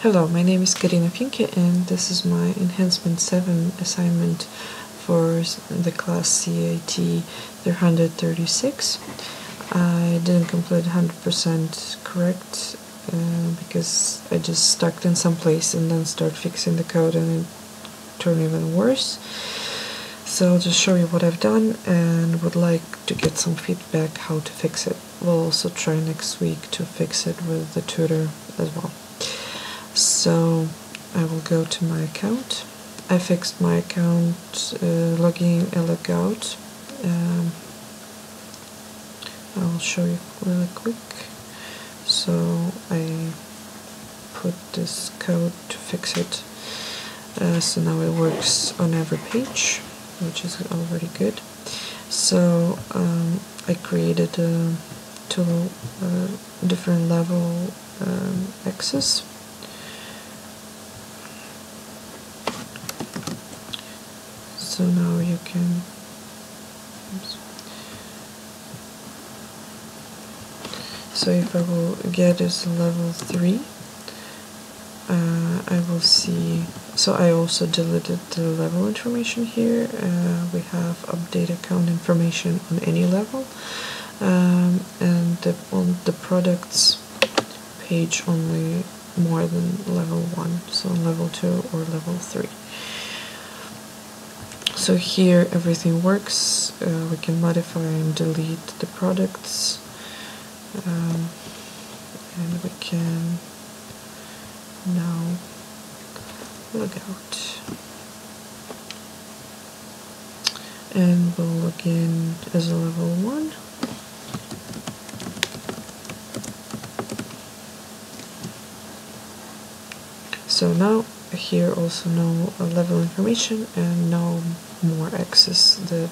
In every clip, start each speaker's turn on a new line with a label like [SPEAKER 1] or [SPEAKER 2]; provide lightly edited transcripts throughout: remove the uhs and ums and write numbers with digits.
[SPEAKER 1] Hello, my name is Karina Finke and this is my Enhancement 7 assignment for the class CIT 336. I didn't complete 100% correct because I just stuck in some place and then start fixing the code and it turned even worse. So I'll just show you what I've done and would like to get some feedback how to fix it. We'll also try next week to fix it with the tutor as well. So I will go to my account. I fixed my account login and logout. I'll show you really quick. So I put this code to fix it. So now it works on every page, which is already good. So I created two different level access. So now you can, so if I will get as level 3, I will see, so I also deleted the level information here. We have update account information on any level, and on the products page only more than level 1, so level 2 or level 3. So here everything works. We can modify and delete the products, and we can now log out, and we'll log in as a level 1. So now here also no level information and no more access that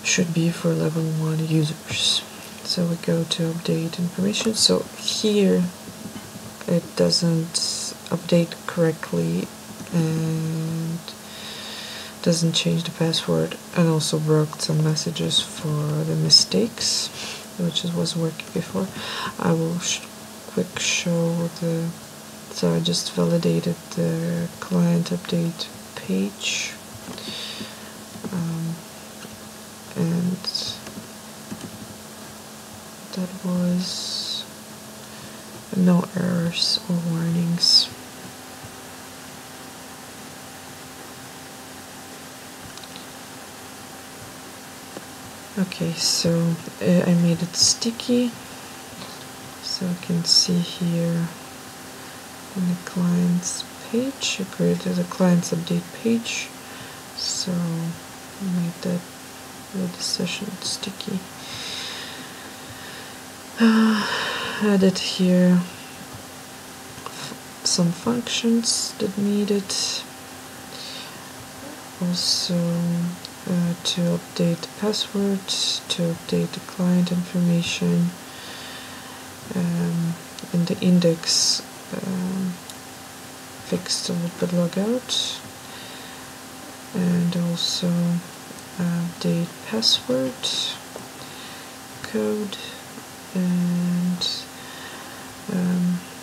[SPEAKER 1] should be for level 1 users. So we go to update information. So here it doesn't update correctly and doesn't change the password, and also broke some messages for the mistakes, which was working before. I will quick show the, so I just validated the client update page, and that was no errors or warnings. Okay, so I made it sticky, so you can see here on the client's page. I created a client's update page, so I made that with the session sticky. Added here some functions that needed. Also to update the password, to update the client information, in the index fixed a little bit logout, and also update password code, and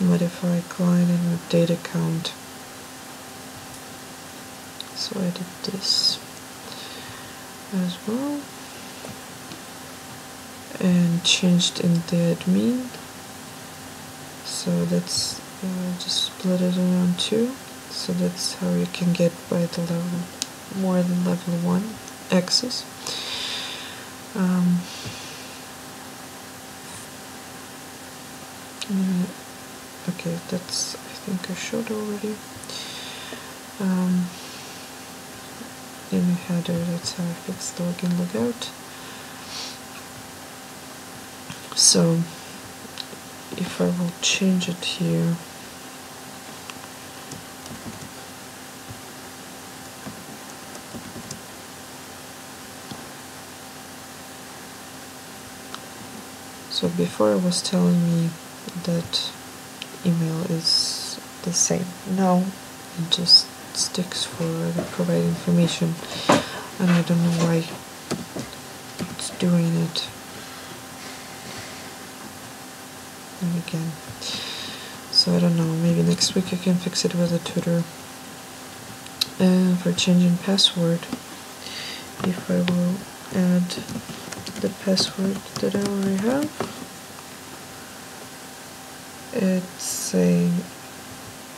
[SPEAKER 1] modify client and update account. So I did this as well, and changed in the admin. So that's just split it around 2. So that's how you can get by the level more than level 1 access. Okay, that's, I think I showed already. In the header, that's how I fixed the login logout. So if I will change it here, so before it was telling me that email is the same. Now it just sticks for the provide information, and I don't know why it's doing it. And again, So I don't know, maybe next week I can fix it with a tutor. And for changing password, if I will add the password that I already have, it's saying,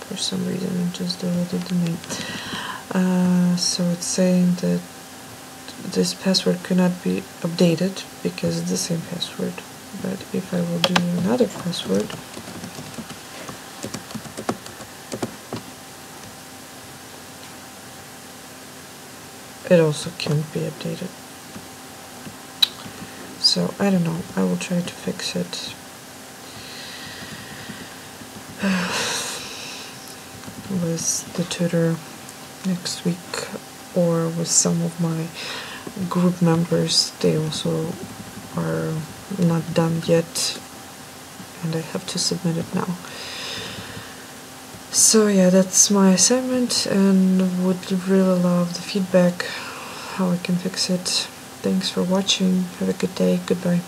[SPEAKER 1] for some reason I just deleted the name. So it's saying that this password cannot be updated because it's the same password. But if I will do another password, it also can't be updated. So I don't know, I will try to fix it with the tutor next week, or with some of my group members. They also are not done yet and I have to submit it now. So yeah, that's my assignment, and would really love the feedback how I can fix it. Thanks for watching. Have a good day. Goodbye.